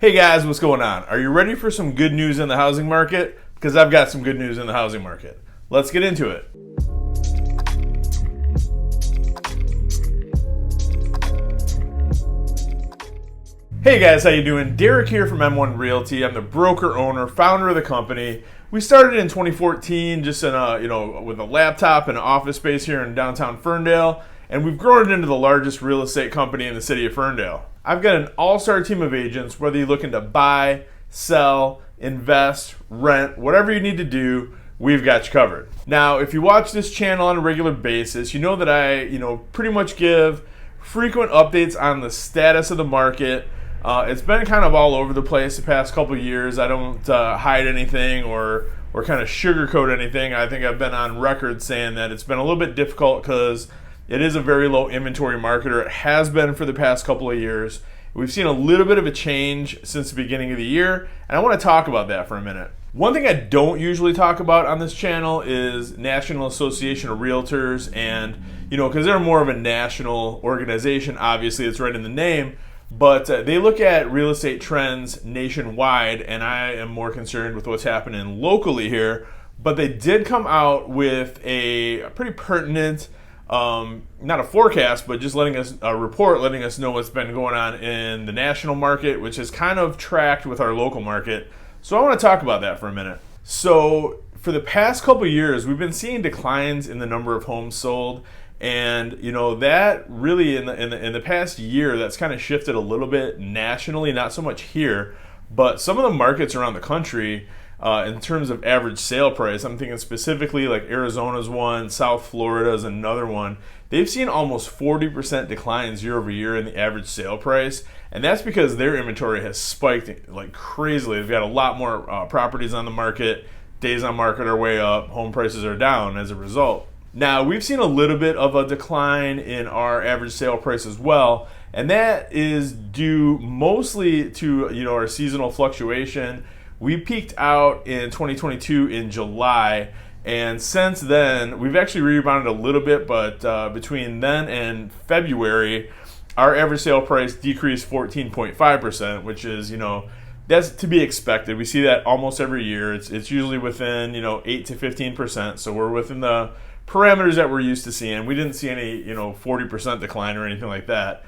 Hey guys, what's going on? Are you ready for some good news in the housing market? Because I've got some good news in the housing market. Let's get into it. Hey guys, how you doing? Derek here from M1 Realty. I'm the broker owner, founder of the company. We started in 2014 just in with a laptop and an office space here in downtown Ferndale, and we've grown it into the largest real estate company in the city of Ferndale. I've got an all-star team of agents, whether you're looking to buy, sell, invest, rent, whatever you need to do, we've got you covered. Now, if you watch this channel on a regular basis, you know that I, pretty much give frequent updates on the status of the market. It's been kind of all over the place the past couple of years. I don't hide anything or kind of sugarcoat anything. I think I've been on record saying that it's been a little bit difficult because it is a very low inventory market, or it has been for the past couple of years. We've seen a little bit of a change since the beginning of the year, and I want to talk about that for a minute. One thing I don't usually talk about on this channel is National Association of Realtors, and because they're more of a national organization, obviously it's right in the name, but they look at real estate trends nationwide, and I am more concerned with what's happening locally here. But they did come out with a pretty pertinent, not a forecast, but just letting us letting us know what's been going on in the national market, which is kind of tracked with our local market. So I want to talk about that for a minute. So for the past couple of years, we've been seeing declines in the number of homes sold. And that really in the past year, that's kind of shifted a little bit nationally, not so much here, but some of the markets around the country, in terms of average sale price, I'm thinking specifically like Arizona's one, South Florida's another one. They've seen almost 40% declines year over year in the average sale price, and that's because their inventory has spiked like crazily. They've got a lot more properties on the market. Days on market are way up. Home prices are down as a result. Now, we've seen a little bit of a decline in our average sale price as well, and that is due mostly to our seasonal fluctuation. We peaked out in 2022 in July, and since then, we've actually rebounded a little bit, but between then and February, our average sale price decreased 14.5%, which is, that's to be expected. We see that almost every year. It's usually within, 8 to 15%, so we're within the parameters that we're used to seeing. We didn't see any 40% decline or anything like that.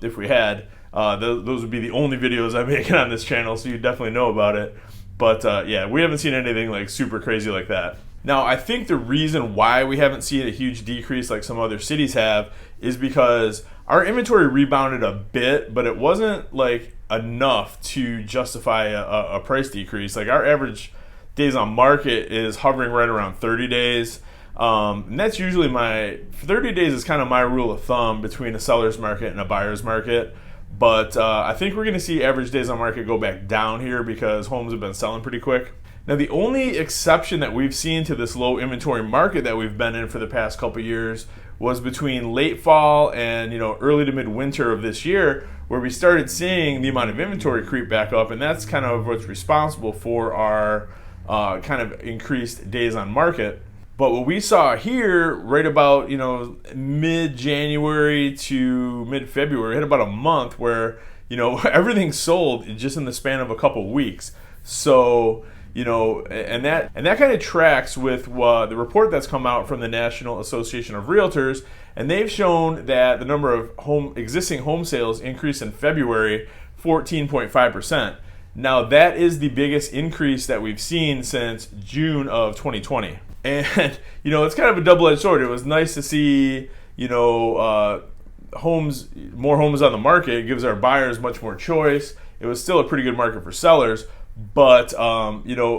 If we had, those would be the only videos I'm making on this channel, so you definitely know about it. But we haven't seen anything like super crazy like that. Now, I think the reason why we haven't seen a huge decrease like some other cities have is because our inventory rebounded a bit, but it wasn't like enough to justify a price decrease. Like our average days on market is hovering right around 30 days. And that's usually 30 days is kind of my rule of thumb between a seller's market and a buyer's market. But I think we're going to see average days on market go back down here because homes have been selling pretty quick. Now, the only exception that we've seen to this low inventory market that we've been in for the past couple years was between late fall and early to mid-winter of this year, where we started seeing the amount of inventory creep back up, and that's kind of what's responsible for our kind of increased days on market. But what we saw here, right about mid-January to mid-February, had about a month where everything sold just in the span of a couple weeks. So and that kind of tracks with the report that's come out from the National Association of Realtors, and they've shown that the number of existing home sales increased in February 14.5%. Now that is the biggest increase that we've seen since June of 2020. And it's kind of a double-edged sword. It was nice to see more homes on the market. It gives our buyers much more choice. It was still a pretty good market for sellers, but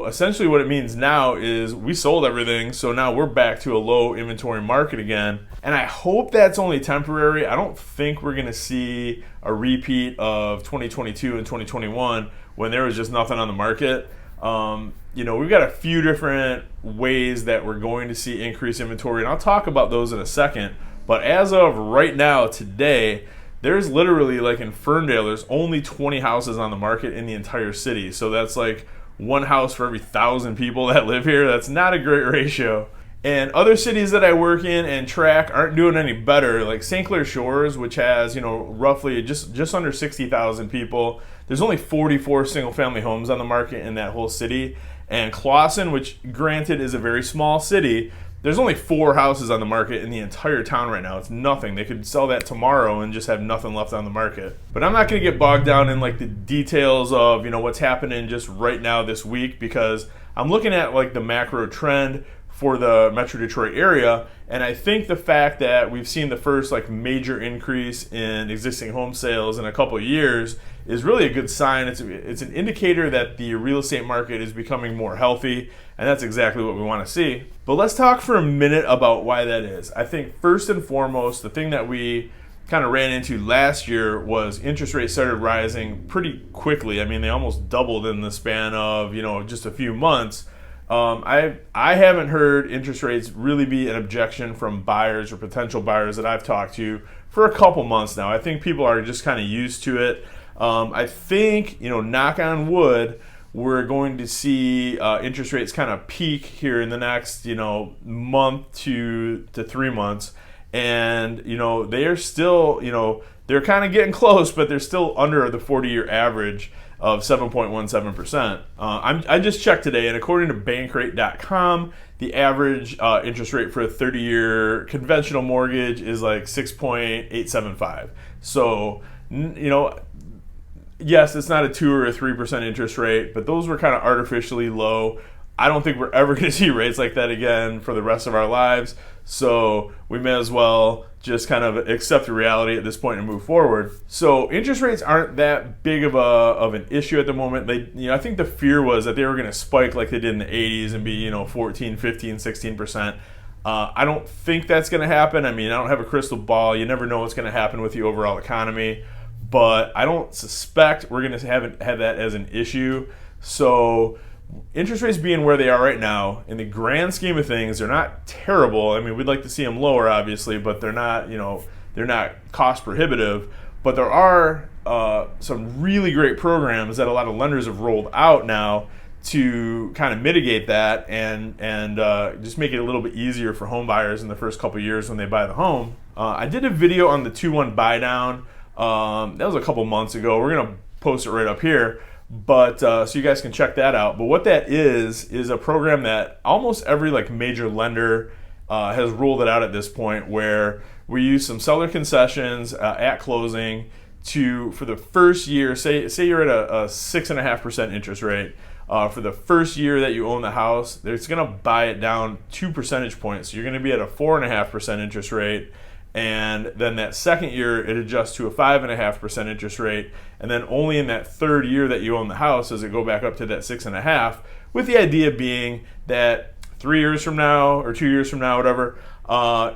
essentially what it means now is we sold everything, so now we're back to a low inventory market again. And I hope that's only temporary. I don't think we're going to see a repeat of 2022 and 2021 when there was just nothing on the market. We've got a few different ways that we're going to see increased inventory, and I'll talk about those in a second. But as of right now, today, there's literally, like in Ferndale, there's only 20 houses on the market in the entire city. So that's like one house for every 1,000 people that live here. That's not a great ratio. And other cities that I work in and track aren't doing any better. Like St. Clair Shores, which has roughly just under 60,000 people, there's only 44 single-family homes on the market in that whole city. And Clawson, which granted is a very small city, there's only 4 houses on the market in the entire town right now. It's nothing. They could sell that tomorrow and just have nothing left on the market. But I'm not going to get bogged down in like the details of, what's happening just right now this week, because I'm looking at like the macro trend for the Metro Detroit area, and I think the fact that we've seen the first like major increase in existing home sales in a couple of years is really a good sign. It's an indicator that the real estate market is becoming more healthy, and that's exactly what we want to see. But let's talk for a minute about why that is. I think first and foremost, the thing that we kind of ran into last year was interest rates started rising pretty quickly. I mean, they almost doubled in the span of just a few months. I haven't heard interest rates really be an objection from buyers or potential buyers that I've talked to for a couple months now. I think people are just kind of used to it. I think, knock on wood, we're going to see interest rates kind of peak here in the next, month to 3 months. And, they are still, they're kind of getting close, but they're still under the 40-year average of 7.17%. I just checked today, and according to bankrate.com, the average interest rate for a 30-year conventional mortgage is like 6.875. So, yes, it's not a 2 or a 3% interest rate, but those were kind of artificially low. I don't think we're ever going to see rates like that again for the rest of our lives. So we may as well just kind of accept the reality at this point and move forward. So interest rates aren't that big of an issue at the moment. I think the fear was that they were going to spike like they did in the 80s and be 14, 15, 16%. I don't think that's going to happen. I mean, I don't have a crystal ball. You never know what's going to happen with the overall economy. But I don't suspect we're going to have that as an issue. So interest rates being where they are right now, in the grand scheme of things, they're not terrible. I mean, we'd like to see them lower, obviously, but they're not, they're not cost prohibitive. But there are some really great programs that a lot of lenders have rolled out now to kind of mitigate that and just make it a little bit easier for home buyers in the first couple of years when they buy the home. I did a video on the 2-1 buy down. That was a couple months ago. We're going to post it right up here. But so you guys can check that out. But what that is a program that almost every major lender has rolled it out at this point, where we use some seller concessions at closing for the first year. Say you're at a 6.5% interest rate. For the first year that you own the house, it's going to buy it down 2 percentage points. So you're going to be at a 4.5% interest rate. And then that second year, it adjusts to a 5.5% interest rate. And then only in that third year that you own the house does it go back up to that 6.5%, with the idea being that 3 years from now or 2 years from now, whatever,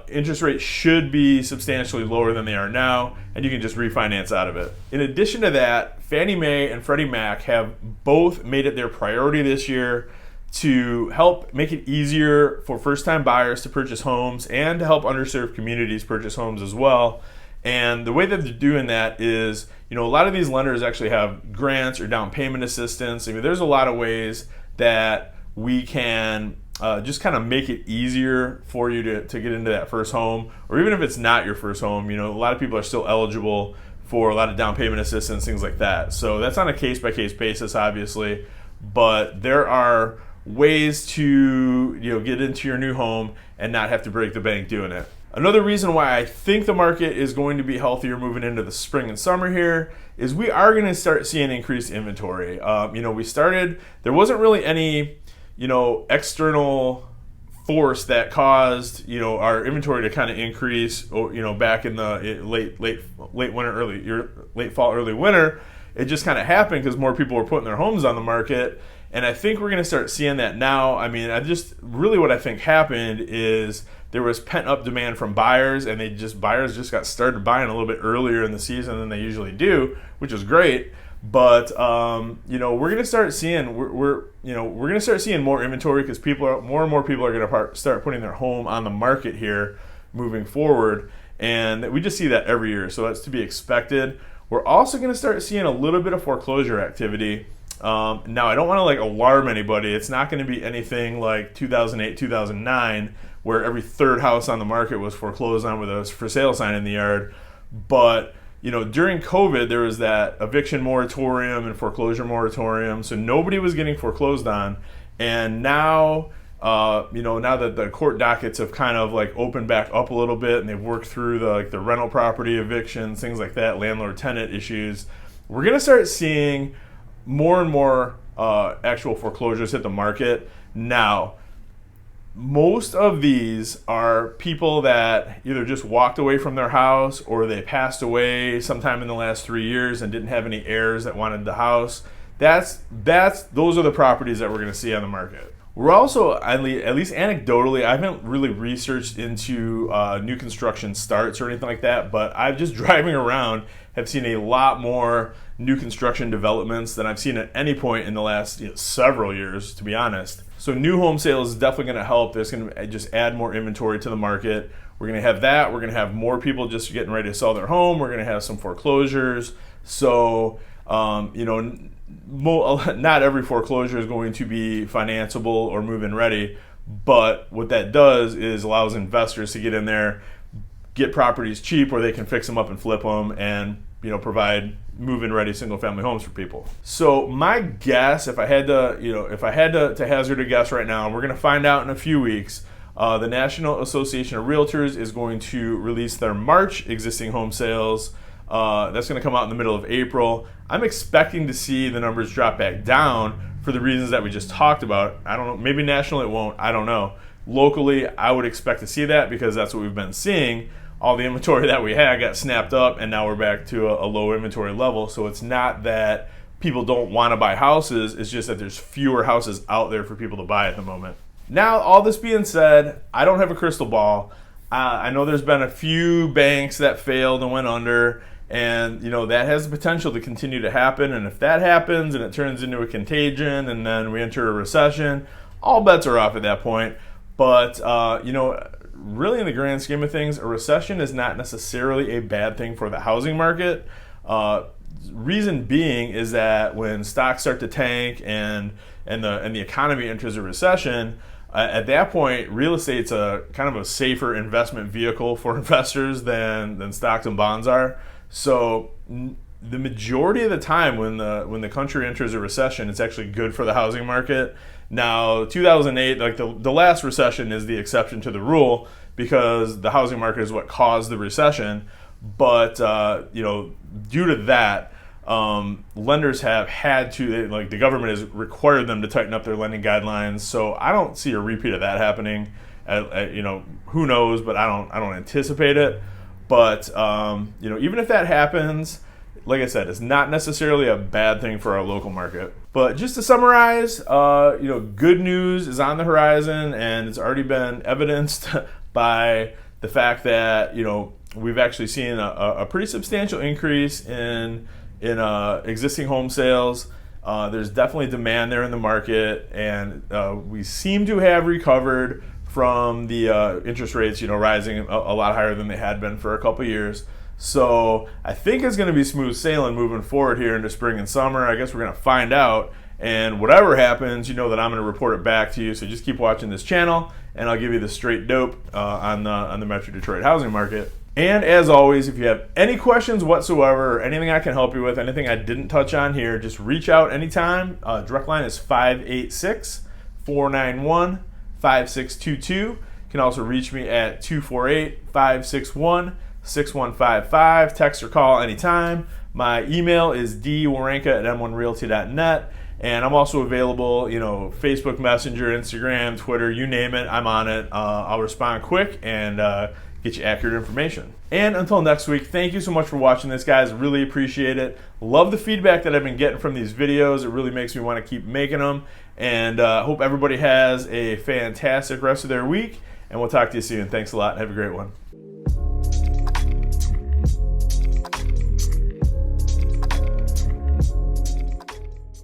interest rates should be substantially lower than they are now, and you can just refinance out of it. In addition to that, Fannie Mae and Freddie Mac have both made it their priority this year to help make it easier for first-time buyers to purchase homes and to help underserved communities purchase homes as well. And the way that they're doing that is, a lot of these lenders actually have grants or down payment assistance. I mean, there's a lot of ways that we can just kind of make it easier for you to get into that first home, or even if it's not your first home, a lot of people are still eligible for a lot of down payment assistance, things like that. So that's on a case-by-case basis, obviously, but there are ways to get into your new home and not have to break the bank doing it. Another reason why I think the market is going to be healthier moving into the spring and summer here is we are going to start seeing increased inventory. There wasn't really any external force that caused our inventory to kind of increase back in the late fall, early winter. It just kind of happened because more people were putting their homes on the market. And I think we're going to start seeing that now. I mean, what I think happened is there was pent-up demand from buyers, and buyers just got started buying a little bit earlier in the season than they usually do, which is great. But we're going to start seeing we're going to start seeing more inventory because more and more people are going to start putting their home on the market here moving forward, and we just see that every year. So that's to be expected. We're also going to start seeing a little bit of foreclosure activity. Now, I don't want to alarm anybody. It's not going to be anything like 2008, 2009, where every third house on the market was foreclosed on with a for sale sign in the yard. But during COVID, there was that eviction moratorium and foreclosure moratorium, so nobody was getting foreclosed on. And now, now that the court dockets have kind of like opened back up a little bit, and they've worked through the rental property evictions, things like that, landlord-tenant issues, we're going to start seeing more and more actual foreclosures hit the market. Now, most of these are people that either just walked away from their house or they passed away sometime in the last 3 years and didn't have any heirs that wanted the house. Those are the properties that we're going to see on the market. We're also, at least anecdotally, I haven't really researched into new construction starts or anything like that, but I've just driving around have seen a lot more new construction developments than I've seen at any point in the last several years, to be honest. So new home sales is definitely going to help. There's going to just add more inventory to the market. We're going to have that. We're going to have more people just getting ready to sell their home. We're going to have some foreclosures. So, not every foreclosure is going to be financeable or move-in ready, but what that does is allows investors to get in there, get properties cheap where they can fix them up and flip them, and provide move-in ready single-family homes for people. So my guess, if I had to hazard a guess right now, and we're going to find out in a few weeks, the National Association of Realtors is going to release their March existing home sales. That's going to come out in the middle of April. I'm expecting to see the numbers drop back down for the reasons that we just talked about. I don't know, maybe nationally it won't, I don't know. Locally, I would expect to see that because that's what we've been seeing. All the inventory that we had got snapped up, and now we're back to a low inventory level. So it's not that people don't want to buy houses, it's just that there's fewer houses out there for people to buy at the moment. Now, all this being said, I don't have a crystal ball. I know there's been a few banks that failed and went under, and that has the potential to continue to happen. And if that happens and it turns into a contagion and then we enter a recession, all bets are off at that point. But really, in the grand scheme of things, a recession is not necessarily a bad thing for the housing market. Reason being is that when stocks start to tank and the economy enters a recession, at that point, real estate's a kind of a safer investment vehicle for investors than stocks and bonds are. So the majority of the time when the country enters a recession, it's actually good for the housing market. Now, 2008, like the last recession, is the exception to the rule because the housing market is what caused the recession. But due to that, lenders have had to, the government has required them to tighten up their lending guidelines. So I don't see a repeat of that happening. Who knows? But I don't anticipate it. But even if that happens, like I said, it's not necessarily a bad thing for our local market. But just to summarize, good news is on the horizon, and it's already been evidenced by the fact that we've actually seen a pretty substantial increase in existing home sales. There's definitely demand there in the market, and we seem to have recovered from the interest rates, rising a lot higher than they had been for a couple years. So I think it's going to be smooth sailing moving forward here into spring and summer. I guess we're going to find out. And whatever happens, that I'm going to report it back to you. So just keep watching this channel, and I'll give you the straight dope on the Metro Detroit housing market. And as always, if you have any questions whatsoever, or anything I can help you with, anything I didn't touch on here, just reach out anytime. Direct line is 586-491-5622. You can also reach me at 248-561-6155. Text or call anytime. My email is dwerenka@m1realty.net. And I'm also available, Facebook Messenger, Instagram, Twitter, you name it, I'm on it. I'll respond quick and get you accurate information. And until next week, thank you so much for watching this, guys. Really appreciate it. Love the feedback that I've been getting from these videos. It really makes me want to keep making them. And hope everybody has a fantastic rest of their week. And we'll talk to you soon. Thanks a lot. Have a great one.